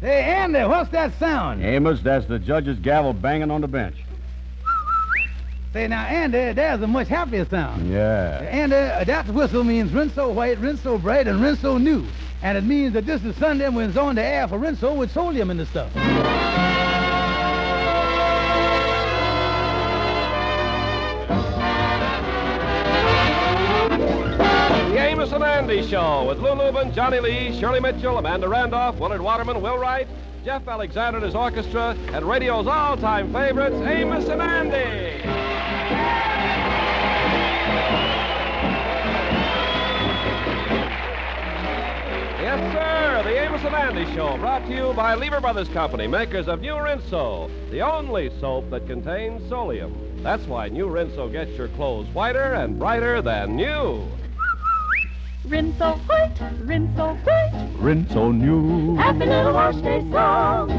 Hey, Andy, what's that sound? Amos, that's the judge's gavel banging on the bench. Say, now, Andy, there's a much happier sound. Yeah. Andy, that whistle means Rinso white, Rinso bright, and Rinso new. And it means that this is Sunday when it's on the air for Rinso with solium in the stuff. The Amos and Andy Show with Lou Lubin, Johnny Lee, Shirley Mitchell, Amanda Randolph, Willard Waterman, Will Wright, Jeff Alexander and his orchestra, and radio's all-time favorites, Amos and Andy. Yes, sir, the Amos and Andy Show, brought to you by Lever Brothers Company, makers of New Rinso, the only soap that contains solium. That's why New Rinso gets your clothes whiter and brighter than new. Rinso white, Rinso bright, Rinso new. happy little wash day song.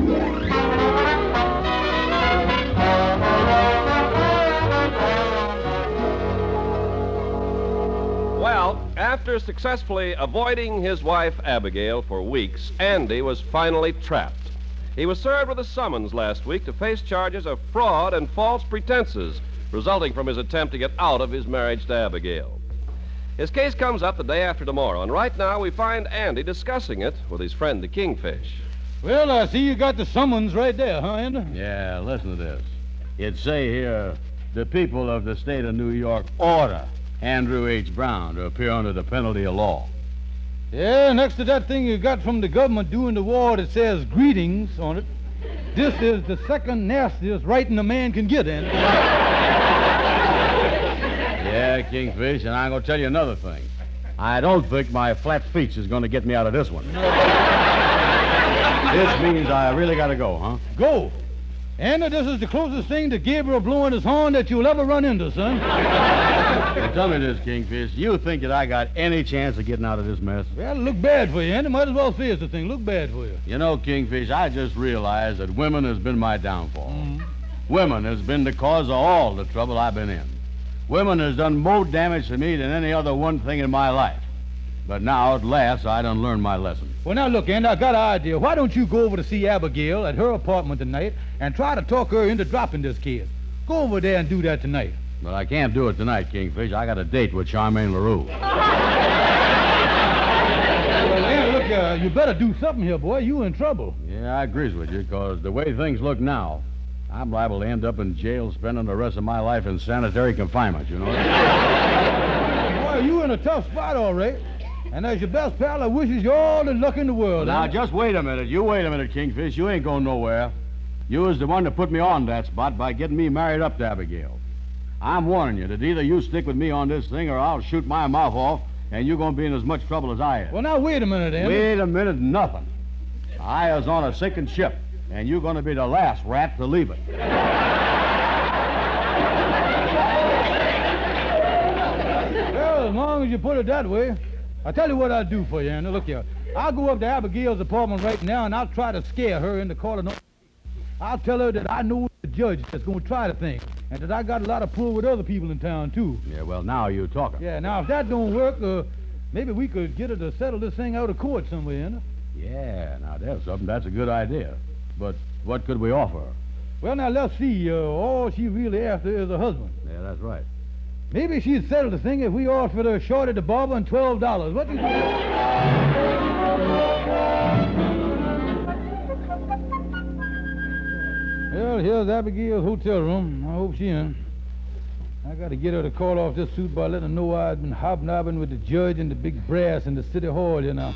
Well, after successfully avoiding his wife Abigail for weeks, Andy was finally trapped. He was served with a summons last week to face charges of fraud and false pretenses resulting from his attempt to get out of his marriage to Abigail. His case comes up the day after tomorrow, and right now we find Andy discussing it with his friend the Kingfish. Well, I see you got the summons right there, huh, Andy? Yeah, listen to this. It say here, the people of the state of New York order Andrew H. Brown to appear under the penalty of law. Yeah, next to that thing you got from the government during the war that says greetings on it, this is the second nastiest writing a man can get, Andy. Yeah, Kingfish, and I'm going to tell you another thing. I don't think my flat feet is going to get me out of this one. This means I really got to go, huh? Go. Andy, this is the closest thing to Gabriel blowing his horn that you'll ever run into, son. Well, tell me this, Kingfish. You think that I got any chance of getting out of this mess? Well, look bad for you, Andy. Might as well face the thing. Look bad for you. You know, Kingfish, I just realized that women has been my downfall. Mm-hmm. Women has been the cause of all the trouble I've been in. Women has done more damage to me than any other one thing in my life. But now, at last, I done learned my lesson. Well, now, look, Andy, I got an idea. Why don't you go over to see Abigail at her apartment tonight and try to talk her into dropping this kid? Go over there and do that tonight. But I can't do it tonight, Kingfish. I got a date with Charmaine LaRue. Well, Andy, look, you better do something here, boy. You in trouble. Yeah, I agrees with you, because the way things look now, I'm liable to end up in jail spending the rest of my life in sanitary confinement, you know? Boy, you in a tough spot, all right. And as your best pal, I wishes you all the luck in the world. Now, Andy. just wait a minute. You wait a minute, Kingfish. You ain't going nowhere. You was the one that put me on that spot by getting me married up to Abigail. I'm warning you that either you stick with me on this thing or I'll shoot my mouth off, and you're going to be in as much trouble as I am. Well, now, wait a minute, Andy. Wait a minute, nothing. I was on a sinking ship, and you're going to be the last rat to leave it. Well, as long as you put it that way, I'll tell you what I'll do for you, Andy. Look here. I'll go up to Abigail's apartment right now, and I'll try to scare her into calling on. I'll tell her that I know the judge that's going to try the thing, and that I got a lot of pull with other people in town, too. Yeah, well, now you're talking. Yeah, now, if that don't work, maybe we could get her to settle this thing out of court somewhere, Andy. Yeah, now there's something. That's a good idea. But what could we offer her? Well, now, let's see. All she really after is a husband. Yeah, that's right. Maybe she'd settle the thing if we offered her shorty the barber and $12. What do you think? Well, here's Abigail's hotel room. I hope she in. I got to get her to call off this suit by letting her know I've been hobnobbing with the judge and the big brass in the city hall here now.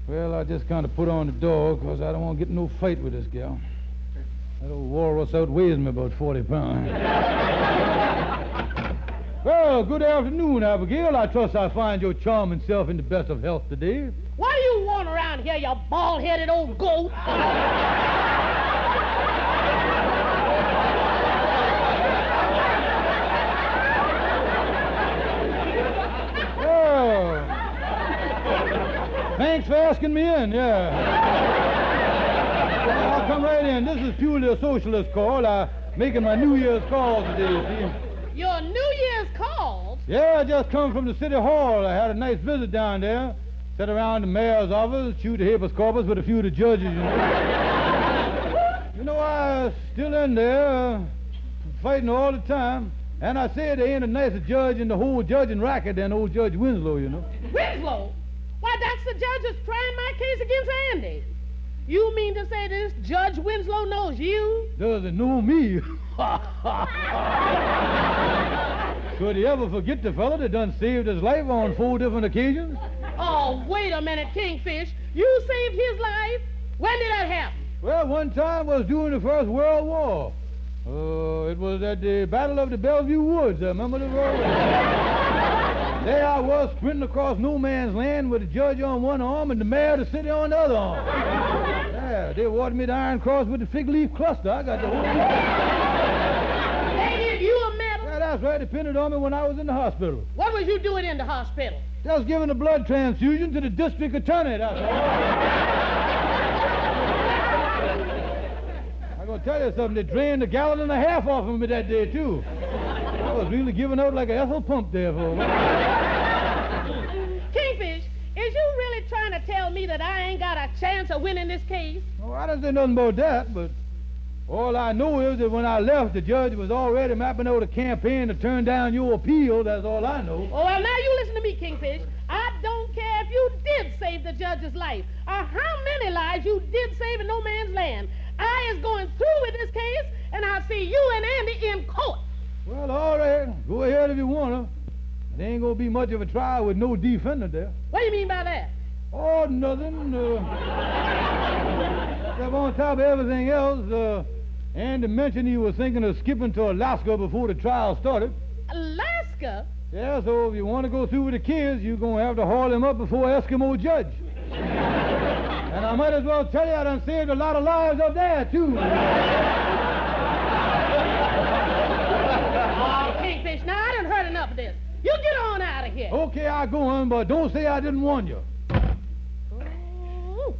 Well, I just kind of put on the dog because I don't want to get in no fight with this gal. That old walrus outweighs me about 40 pounds. Well, good afternoon, Abigail. I trust I find your charming self in the best of health today. What do you want around here, you bald-headed old goat? Oh. Thanks for asking me in, yeah. Well, I'll come right in. This is purely a socialist call. I'm making my New Year's call today, see? Your New Year's calls? Yeah, I just come from the city hall. I had a nice visit down there. Sit around the mayor's office, shoot the habeas corpus with a few of the judges, you know. You know, I still in there, fighting all the time. And I said there ain't a nicer judge in the whole judging racket than old Judge Winslow, you know. Winslow? Why, that's the judge that's trying my case against Andy. You mean to say this Judge Winslow knows you? Doesn't know me. Could he ever forget the fella that done saved his life on 4 different occasions? Oh, wait a minute, Kingfish. You saved his life? When did that happen? Well, one time was during the First World War. It was at the Battle of the Bellevue Woods. Remember the road? There I was sprinting across no man's land with the judge on one arm and the mayor of the city on the other arm. Yeah, they awarded me the Iron Cross with the fig leaf cluster. I got the whole... They give you a medal? Yeah, that's right. They pinned it on me when I was in the hospital. What was you doing in the hospital? Just giving a blood transfusion to the district attorney, that's all. I'm going to tell you something. They drained a gallon and a half off of me that day, too. I was really giving out like an ethyl pump there for a while. Kingfish, is you really trying to tell me that I ain't got a chance of winning this case? Oh, I don't say nothing about that, but all I know is that when I left, the judge was already mapping out a campaign to turn down your appeal. That's all I know. Oh, well, now you listen to me, Kingfish. I don't care if you did save the judge's life or how many lives you did save in no man's land. I is going through with this case, and I'll see you and Andy in court. Well, all right. Go ahead if you want to. There ain't going to be much of a trial with no defendant there. What do you mean by that? Oh, nothing. Except on top of everything else, Andy mentioned he was thinking of skipping to Alaska before the trial started. Alaska? Yeah, so if you want to go through with the kids, you're going to have to haul him up before Eskimo Judge. And I might as well tell you I done saved a lot of lives up there, too. Oh, Kingfish, now I done heard enough of this. You get on out of here. Okay, I'll go on, but don't say I didn't warn you. Oh,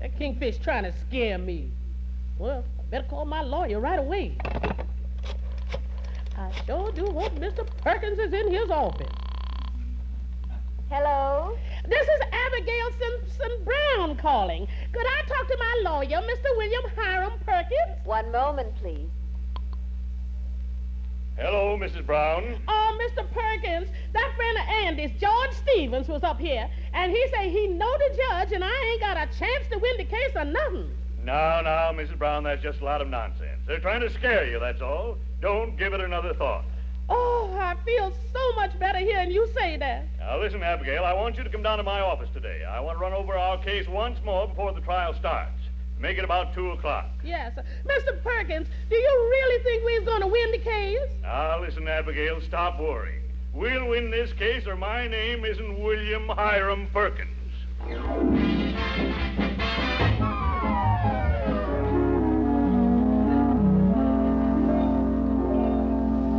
that Kingfish trying to scare me. Well, I better call my lawyer right away. I sure do hope Mr. Perkins is in his office. Hello? This is Abigail Simpson Brown calling. Could I talk to my lawyer, Mr. William Hiram Perkins? One moment, please. Hello, Mrs. Brown. Oh, Mr. Perkins, that friend of Andy's, George Stevens, was up here, and he said he know the judge, and I ain't got a chance to win the case or nothing. Now, Mrs. Brown, that's just a lot of nonsense. They're trying to scare you, that's all. Don't give it another thought. Oh, I feel so much better hearing you say that. Now, listen, Abigail, I want you to come down to my office today. I want to run over our case once more before the trial starts. Make it about 2 o'clock. Yes. Mr. Perkins, do you really think we're going to win the case? Now, listen, Abigail, stop worrying. We'll win this case, or my name isn't William Hiram Perkins.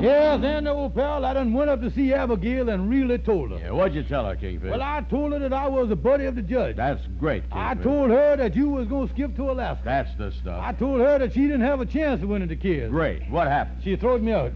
Yeah, then, old pal, I done went up to see Abigail and really told her. Yeah, what'd you tell her, Kingfish? Well, I told her that I was a buddy of the judge. That's great, Kingfish. I told her that you was going to skip to Alaska. That's the stuff. I told her that she didn't have a chance of winning the case. Great. What happened? She throwed me out.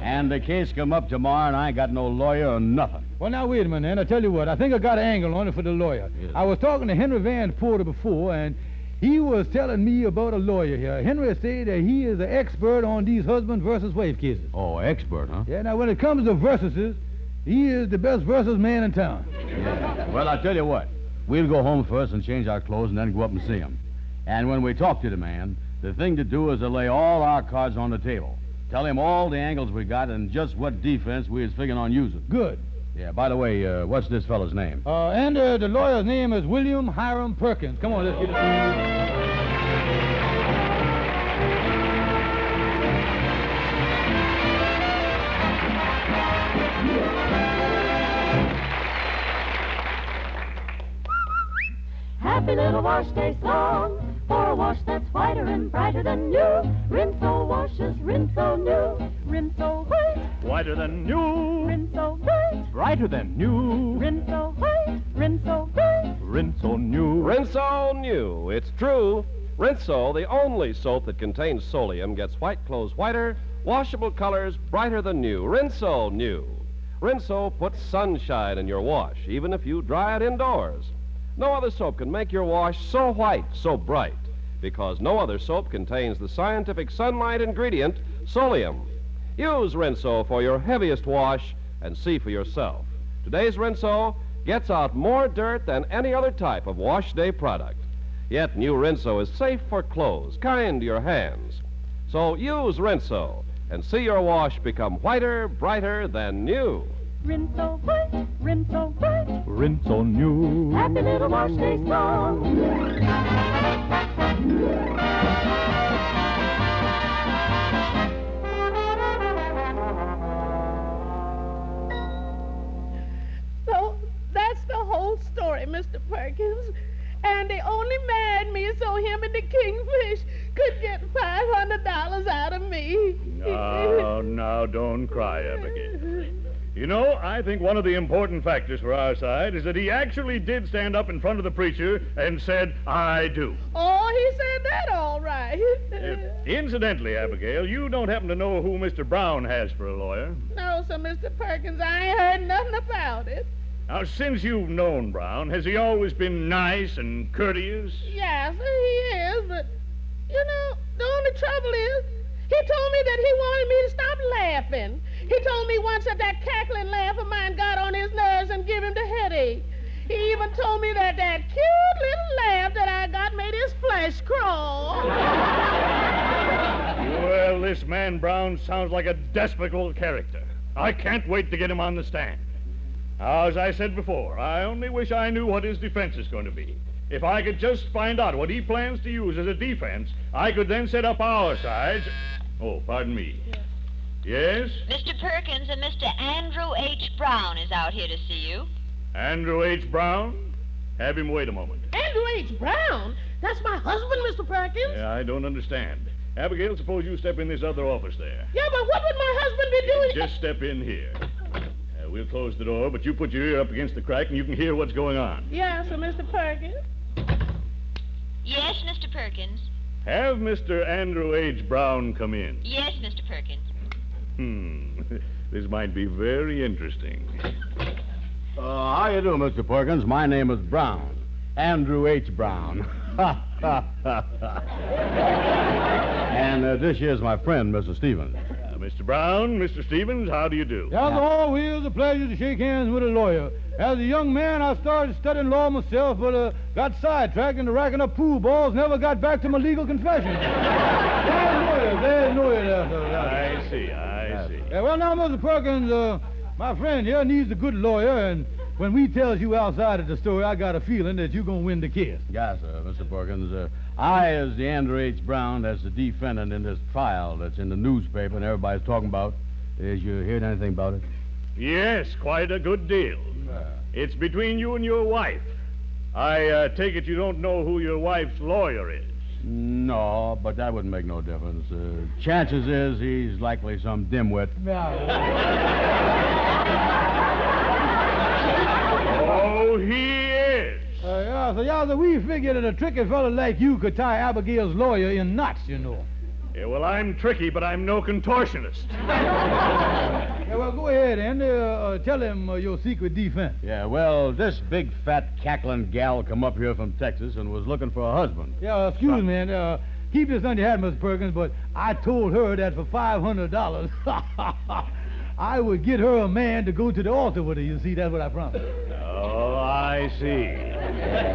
And the case come up tomorrow, and I ain't got no lawyer or nothing. Well, now, wait a minute, man. I tell you what. I think I got an angle on it for the lawyer. Yes. I was talking to Henry Van Porter before, and he was telling me about a lawyer here. Henry said that he is an expert on these husband versus wife cases. Oh, expert, huh? Yeah, now, when it comes to versuses, he is the best versus man in town. Yeah. Well, I'll tell you what. We'll go home first and change our clothes and then go up and see him. And when we talk to the man, the thing to do is to lay all our cards on the table. Tell him all the angles we got and just what defense we is figuring on using. Good. Yeah, by the way, what's this fellow's name? And the lawyer's name is William Hiram Perkins. Come on, let's get it. Happy little wash day song for a wash that's whiter and brighter than new. Rinso washes, Rinso new. Rinso white, Whiter than new, Rinso bright. brighter than new, Rinso white, Rinso bright. Rinso new. Rinso New. It's true. Rinso, the only soap that contains solium, gets white clothes whiter, washable colors brighter than new. Rinso New. Rinso puts sunshine in your wash, even if you dry it indoors. No other soap can make your wash so white, so bright, because no other soap contains the scientific sunlight ingredient, solium. Use Rinso for your heaviest wash and see for yourself. Today's Rinso gets out more dirt than any other type of wash day product. Yet new Rinso is safe for clothes, kind to your hands. So use Rinso and see your wash become whiter, brighter than new. Rinso white, rinso white, Rinso new. happy little wash day song. So that's the whole story, Mr. Perkins. And they only married me so him and the Kingfish could get $500 out of me. Now, don't cry, Abigail. You know, I think one of the important factors for our side is that he actually did stand up in front of the preacher and said, I do. Oh, he said that all right. Incidentally, Abigail, you don't happen to know who Mr. Brown has for a lawyer. No, sir, Mr. Perkins, I ain't heard nothing about it. Now, since you've known Brown, has he always been nice and courteous? Yes, he is, but, you know, the only trouble is, he told me that he wanted me to stop laughing. He told me once that that cackling laugh of mine got on his nerves and gave him the headache. He even told me that that cute little laugh that I got made his flesh crawl. Well, this man Brown sounds like a despicable character. I can't wait to get him on the stand. Now, as I said before, I only wish I knew what his defense is going to be. If I could just find out what he plans to use as a defense, I could then set up our sides. Oh, pardon me. Yes? Mr. Perkins and Mr. Andrew H. Brown is out here to see you. Andrew H. Brown? Have him wait a moment. Andrew H. Brown? That's my husband, Mr. Perkins. Yeah, I don't understand. Abigail, suppose you step in this other office there. Yeah, but what would my husband be doing? Just step in here. We'll close the door, but you put your ear up against the crack and you can hear what's going on. Yeah, sir, Mr. Perkins. Yes, Mr. Perkins. Have Mr. Andrew H. Brown come in. Yes, Mr. Perkins. This might be very interesting. How you doing, Mr. Perkins? My name is Brown. Andrew H. Brown. And this here's my friend, Mr. Stevens. Mr. Brown, Mr. Stevens, how do you do? It's always a pleasure to shake hands with a lawyer. As a young man, I started studying law myself, but got sidetracked into racking up pool balls, never got back to my legal confession. There's no lawyer there, sir. I see. Yeah, well, now, Mr. Perkins, my friend here needs a good lawyer, and when we tells you outside of the story, I got a feeling that you're going to win the case. Yes, sir, Mr. Perkins. I, as the Andrew H. Brown, as the defendant in this trial that's in the newspaper and everybody's talking about, is you heard anything about it? Yes, quite a good deal. It's between you and your wife. I take it you don't know who your wife's lawyer is. No, but that wouldn't make no difference. Chances is he's likely some dimwit. Oh, he is. So we figured that a tricky fella like you could tie Abigail's lawyer in knots, you know. Yeah, well, I'm tricky, but I'm no contortionist. Yeah, well, go ahead, Andy. Tell him your secret defense. Yeah, well, this big, fat, cackling gal come up here from Texas and was looking for a husband. Yeah, excuse me, and keep this under your hat, Mr. Perkins, but I told her that for $500, I would get her a man to go to the altar with her. You see, that's what I promised. Oh, I see.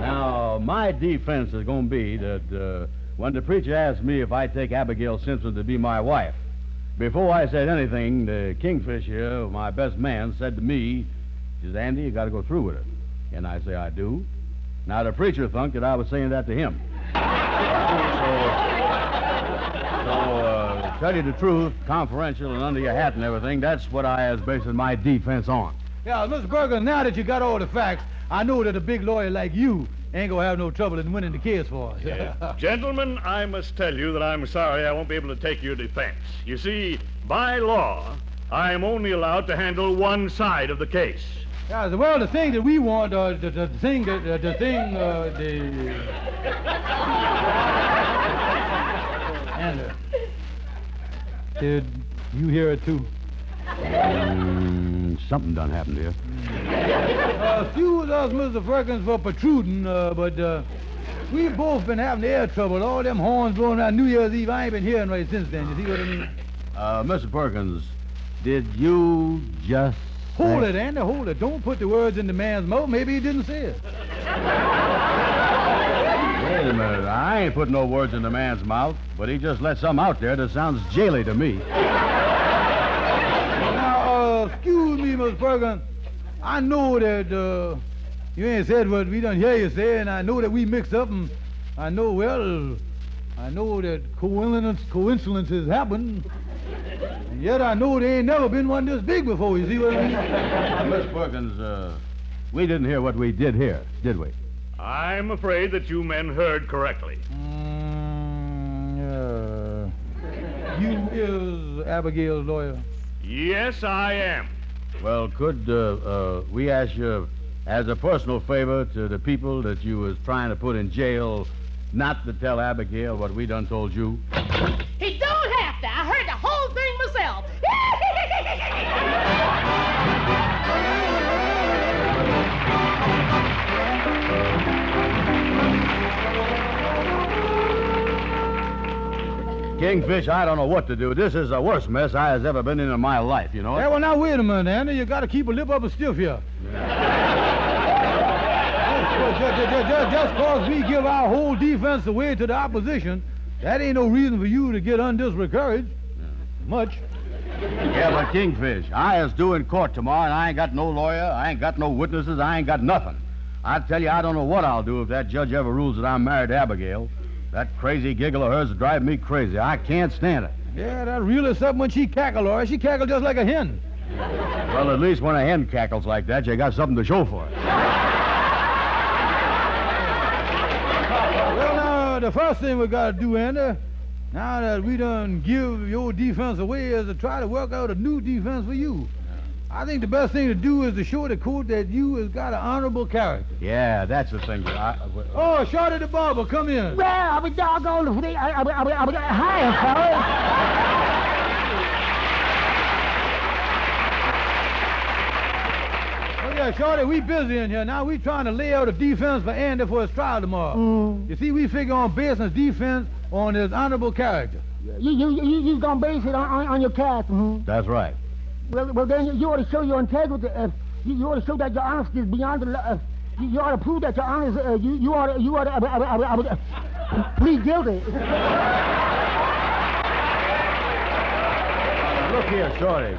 Now, my defense is going to be that when the preacher asked me if I'd take Abigail Simpson to be my wife, before I said anything, the Kingfish here, my best man, said to me, he says, Andy, you got to go through with it. And I say, I do. Now, the preacher thunk that I was saying that to him. So, tell you the truth, confidential and under your hat and everything, that's what I was basing my defense on. Yeah, Mr. Perkins, now that you got all the facts, I know that a big lawyer like you ain't gonna have no trouble in winning the case for us. Yeah. Gentlemen, I must tell you that I'm sorry I won't be able to take your defense. You see, by law, I'm only allowed to handle one side of the case. Yeah, well, the thing that we want, Did you hear it too? something done happened here. Excuse us, Mr. Perkins, for protruding, but we've both been having air trouble. All them horns blowing around New Year's Eve, I ain't been hearing right since then. You see what I mean? Mr. Perkins, did you just... Hold it, Andy, hold it. Don't put the words in the man's mouth. Maybe he didn't say it. Wait a minute. I ain't putting no words in the man's mouth, but he just let something out there that sounds jaily to me. Now, excuse me, Mr. Perkins. I know that you ain't said what we done hear you say, and I know that we mixed up, and I know that coincidences happen, and yet I know there ain't never been one this big before, you see what I mean? Miss Perkins, we didn't hear what we did hear, did we? I'm afraid that you men heard correctly. You is Abigail's lawyer? Yes, I am. Well, could we ask you, as a personal favor to the people that you was trying to put in jail, not to tell Abigail what we done told you? He don't have to. I heard the whole thing myself. Kingfish, I don't know what to do. This is the worst mess I has ever been in my life, you know? Yeah, well, now, wait a minute, Andy. You got to keep a lip up a stiff here. Just because we give our whole defense away to the opposition, that ain't no reason for you to get undiscouraged. Much. Yeah, but Kingfish, I is due in court tomorrow, and I ain't got no lawyer, I ain't got no witnesses, I ain't got nothing. I tell you, I don't know what I'll do if that judge ever rules that I'm married to Abigail. That crazy giggle of hers is driving me crazy. I can't stand it. Yeah, that really something when she cackle, or she cackle just like a hen. Well, at least when a hen cackles like that, you got something to show for it. Well, now, the first thing we got to do, Andy, now that we done give your defense away, is to try to work out a new defense for you. I think the best thing to do is to show the court that you has got an honorable character. Yeah, that's the thing. Oh, Shorty the barber, come in. Well, I'll be doggone if they... Hi, fellas. Oh, yeah, Shorty, we busy in here. Now we trying to lay out a defense for Andy for his trial tomorrow. You see, we figure on basing his defense on his honorable character. You gonna base it on your character, That's right. Well, then you ought to show your integrity. You ought to show that your honesty is beyond the... you ought to prove that your honesty... You ought to plead guilty. Look here,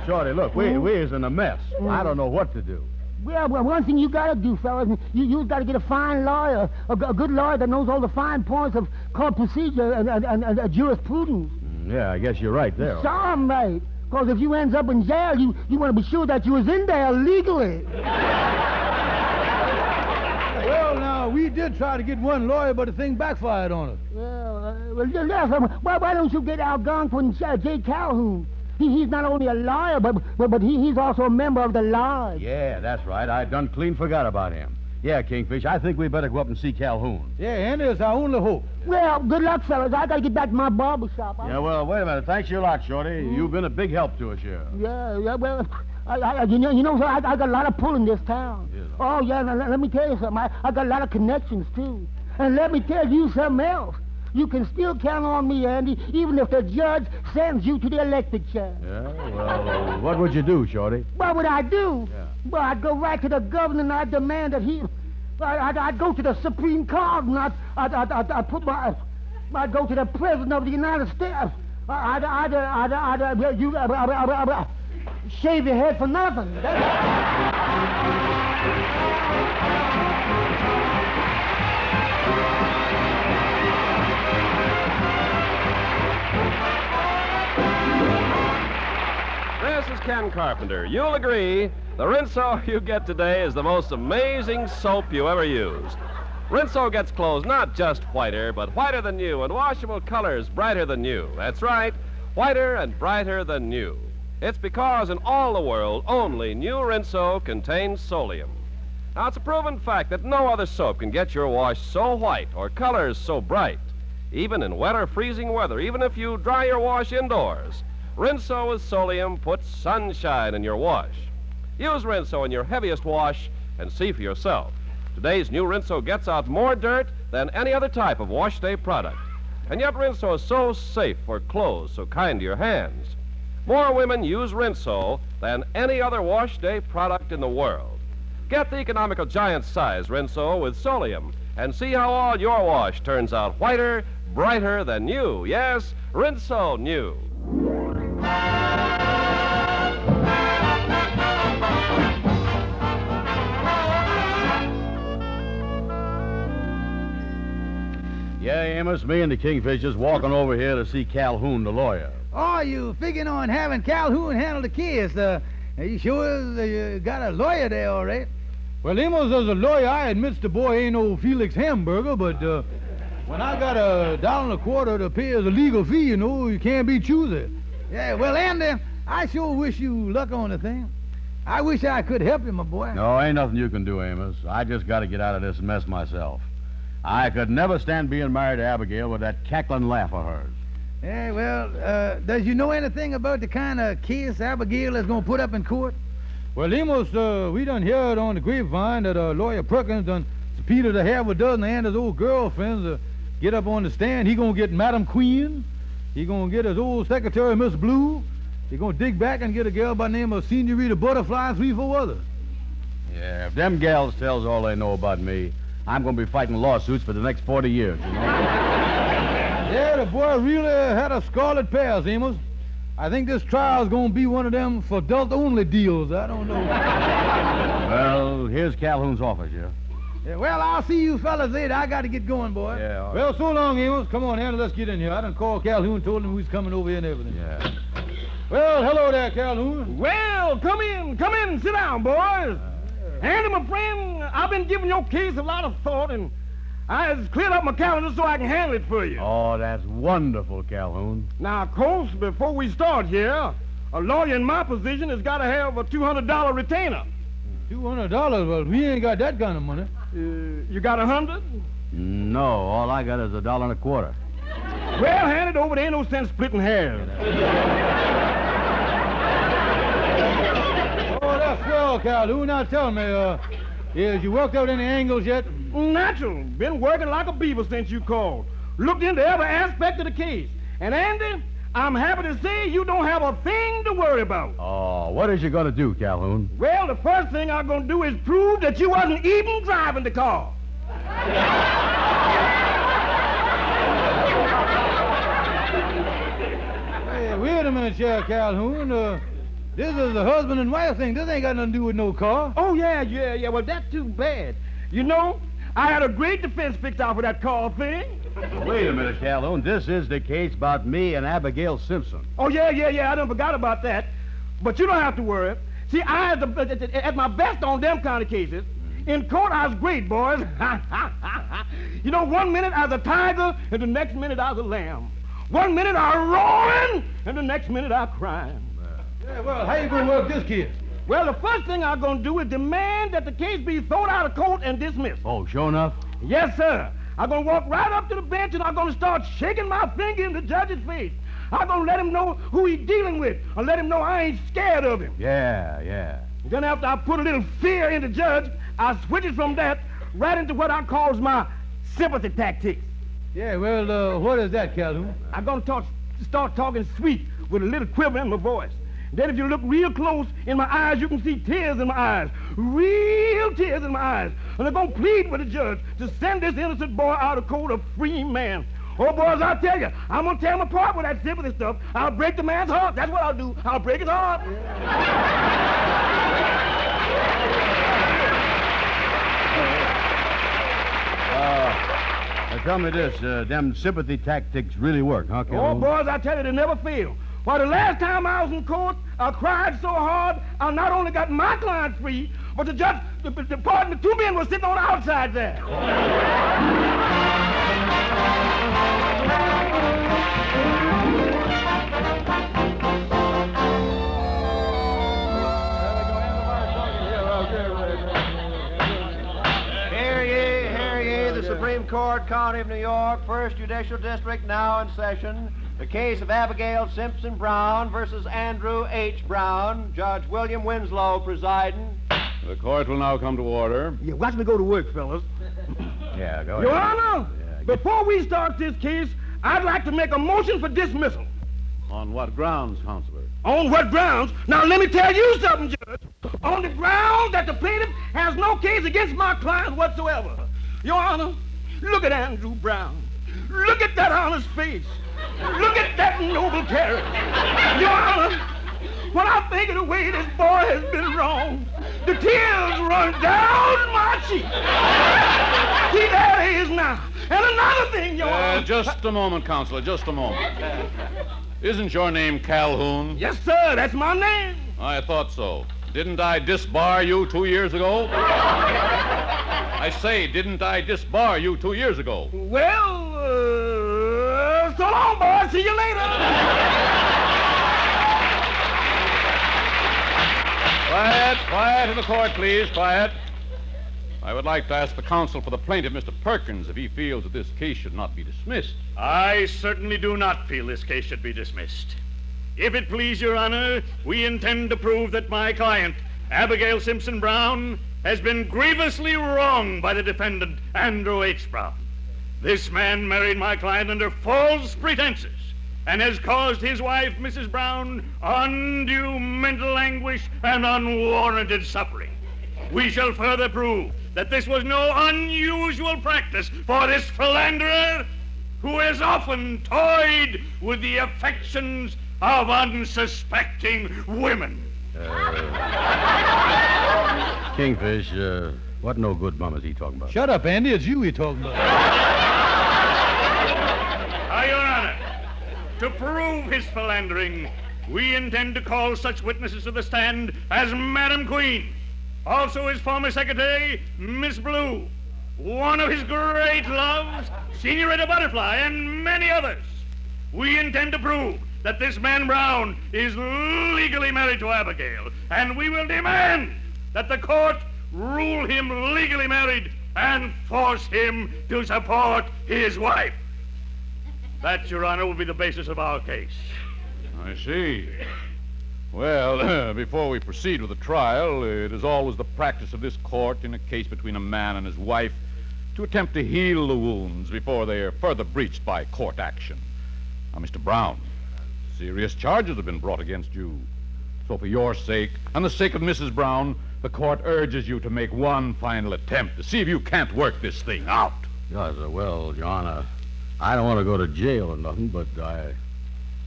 Shorty, look, we is in a mess. I don't know what to do. Well, one thing you gotta do, fellas, you gotta get a fine lawyer, a good lawyer that knows all the fine points of court procedure and jurisprudence. Yeah, I guess you're right there. Some, mate. Because if you ends up in jail, you want to be sure that you was in there legally. Well, now, we did try to get one lawyer, but the thing backfired on us. Why don't you get Algonquin J. Calhoun? He's not only a lawyer, but he's also a member of the lodge. Yeah, that's right. I done clean forgot about him. Yeah, Kingfish, I think we better go up and see Calhoun. Yeah, Andy, it's our only hope. Well, good luck, fellas. I gotta get back to my barber shop. Yeah, well, wait a minute. Thanks a lot, Shorty. You've been a big help to us here. Yeah, well, you know, I got a lot of pull in this town. Yeah. Oh, yeah, let me tell you something. I got a lot of connections, too. And let me tell you something else. You can still count on me, Andy, even if the judge sends you to the electric chair. Yeah, well, what would you do, Shorty? What would I do? Yeah. Well, I'd go right to the governor and I'd demand that he... I'd go to the Supreme Court and I'd go to the President of the United States. I'd shave your head for nothing. This is Ken Carpenter. You'll agree the Rinso you get today is the most amazing soap you ever used. Rinso gets clothes not just whiter, but whiter than new, and washable colors brighter than new. That's right, whiter and brighter than new. It's because in all the world, only new Rinso contains Solium. Now, it's a proven fact that no other soap can get your wash so white or colors so bright, even in wet or freezing weather, even if you dry your wash indoors. Rinso with Solium puts sunshine in your wash. Use Rinso in your heaviest wash and see for yourself. Today's new Rinso gets out more dirt than any other type of wash day product. And yet Rinso is so safe for clothes, so kind to your hands. More women use Rinso than any other wash day product in the world. Get the economical giant size Rinso with Solium and see how all your wash turns out whiter, brighter than new. Yes, Rinso new. Yeah, Amos, me and the Kingfishers walking over here to see Calhoun, the lawyer. Oh, you figuring on having Calhoun handle the case? You sure you got a lawyer there, all right? Well, Amos, as a lawyer, I admits the boy ain't no Felix Hamburger, but when I got $1.25 to pay as a legal fee, you can't be choosy. Yeah, well, Andy, I sure wish you luck on the thing. I wish I could help you, my boy. No, ain't nothing you can do, Amos. I just got to get out of this mess myself. I could never stand being married to Abigail with that cackling laugh of hers. Yeah, well, does you know anything about the kind of case Abigail is going to put up in court? Well, Amos, we done heard on the grapevine that Lawyer Perkins done subpoenaed to have a dozen of Andy's old girlfriends get up on the stand. He going to get Madam Queen. He going to get his old secretary, Miss Blue. He going to dig back and get a girl by the name of Senorita Butterfly and 3-4 others. Yeah, if them gals tells all they know about me, I'm going to be fighting lawsuits for the next 40 years, Yeah, the boy really had a scarlet pass, Amos. I think this trial's going to be one of them for adult-only deals. I don't know. Well, here's Calhoun's office, yeah. Yeah, well, I'll see you fellas later. I got to get going, boy. Yeah, all right. Well, so long, Amos. Come on, Andy, let's get in here. I done called Calhoun, told him we was coming over here and everything. Yeah. Well, hello there, Calhoun. Well, come in, sit down, boys. Andy, my friend, I've been giving your case a lot of thought, and I has cleared up my calendar so I can handle it for you. Oh, that's wonderful, Calhoun. Now, of course, before we start here, a lawyer in my position has got to have a $200 retainer. $200? Well, we ain't got that kind of money. You got 100? No, all I got is $1.25. Well, hand it over. There ain't no sense splitting hairs. Oh, that's swell, Calhoun. Now tell me, has you worked out any angles yet? Natural. Been working like a beaver since you called. Looked into every aspect of the case. And, Andy, I'm happy to say you don't have a thing to worry about. Oh, what is you going to do, Calhoun? Well, the first thing I'm going to do is prove that you wasn't even driving the car. Hey, wait a minute, Sheriff Calhoun. This is a husband and wife thing. This ain't got nothing to do with no car. Oh, yeah. Well, that's too bad. You know, I had a great defense fixed out for that car thing. Wait a minute, Calhoun. This is the case about me and Abigail Simpson. Oh, yeah. I done forgot about that. But you don't have to worry. See, I at my best on them kind of cases. In court, I was great, boys. You know, 1 minute I was a tiger, and the next minute I was a lamb. 1 minute I was roaring, and the next minute I was crying. Yeah, well, how you gonna work this case? Well, the first thing I'm going to do is demand that the case be thrown out of court and dismissed. Oh, sure enough? Yes, sir. I'm going to walk right up to the bench and I'm going to start shaking my finger in the judge's face. I'm going to let him know who he's dealing with and let him know I ain't scared of him. Yeah. Then after I put a little fear in the judge, I switch it from that right into what I calls my sympathy tactics. Yeah, well, what is that, Calhoun? I'm going to start talking sweet with a little quiver in my voice. Then if you look real close in my eyes, you can see tears in my eyes. Real tears in my eyes. And they're going to plead with the judge to send this innocent boy out of court a free man. Oh, boys, I'll tell you, I'm going to tear him apart with that sympathy stuff. I'll break the man's heart. That's what I'll do. I'll break his heart. Now tell me this, them sympathy tactics really work, huh, Calhoun? Oh, boys, I tell you, they never fail. Why, the last time I was in court, I cried so hard, I not only got my client free, but the judge, the two men were sitting on the outside there. Hear ye, the Supreme Court, County of New York, First Judicial District, now in session. The case of Abigail Simpson Brown versus Andrew H. Brown. Judge William Winslow presiding. The court will now come to order. Yeah, watch me go to work, fellas. Yeah, go Your ahead. Honor, before we start this case, I'd like to make a motion for dismissal. On what grounds, Counselor? On what grounds? Now, let me tell you something, Judge. On the ground that the plaintiff has no case against my client whatsoever. Your Honor, look at Andrew Brown. Look at that honest face. Look at that noble character. Your Honor, when I think of the way this boy has been wronged, the tears run down my cheek. See, there he is now. And another thing, Your Honor. Just a moment, Counselor, just a moment. Isn't your name Calhoun? Yes, sir, that's my name. I thought so. Didn't I disbar you 2 years ago? I say, didn't I disbar you 2 years ago? Well, so long, boy. See you later. Quiet in the court, please. Quiet. I would like to ask the counsel for the plaintiff, Mr. Perkins, if he feels that this case should not be dismissed. I certainly do not feel this case should be dismissed. If it please your honor, we intend to prove that my client, Abigail Simpson Brown, has been grievously wronged by the defendant, Andrew H. Brown. This man married my client under false pretenses and has caused his wife, Mrs. Brown, undue mental anguish and unwarranted suffering. We shall further prove that this was no unusual practice for this philanderer who has often toyed with the affections of unsuspecting women. Kingfish, what no good bum is he talking about? Shut up, Andy. It's you he's talking about. Your Honor, to prove his philandering, we intend to call such witnesses to the stand as Madam Queen, also his former secretary, Miss Blue, one of his great loves, Senorita Butterfly, and many others. We intend to prove that this man Brown is legally married to Abigail, and we will demand that the court rule him legally married and force him to support his wife. That, Your Honor, will be the basis of our case. I see. Well, before we proceed with the trial, it is always the practice of this court in a case between a man and his wife to attempt to heal the wounds before they are further breached by court action. Now, Mr. Brown, serious charges have been brought against you. So for your sake and the sake of Mrs. Brown, the court urges you to make one final attempt to see if you can't work this thing out. Yes, well, Your Honor, I don't want to go to jail or nothing, but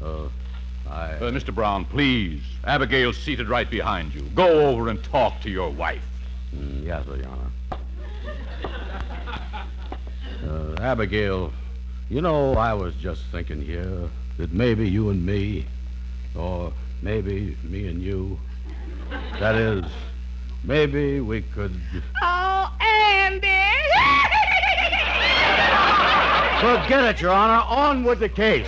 Mr. Brown, please. Abigail's seated right behind you. Go over and talk to your wife. Yes, sir, Your Honor. Abigail, you know, I was just thinking here that maybe you and me, or maybe me and you, that is, maybe we could... Oh, Andy! Forget it, Your Honor. On with the case.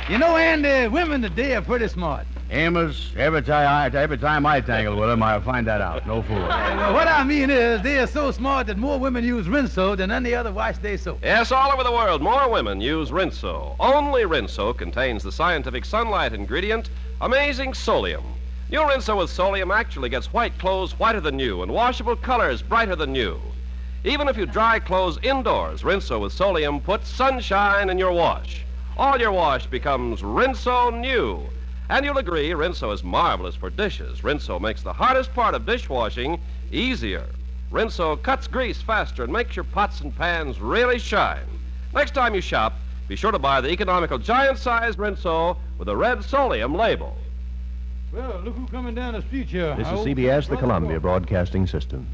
You know, Andy, women today are pretty smart. Amos, every time I tangle with him, I find that out. No fool. Well, what I mean is, they are so smart that more women use Rinso than any other wash day soap. Yes, all over the world, more women use Rinso. Only Rinso contains the scientific sunlight ingredient, Amazing Solium. New Rinso with Solium actually gets white clothes whiter than new and washable colors brighter than new. Even if you dry clothes indoors, Rinso with Solium puts sunshine in your wash. All your wash becomes Rinso New. And you'll agree, Rinso is marvelous for dishes. Rinso makes the hardest part of dishwashing easier. Rinso cuts grease faster and makes your pots and pans really shine. Next time you shop, be sure to buy the economical giant-sized Rinso with a red Solium label. Well, look who's coming down the street here. This is CBS, the Columbia Broadcasting System.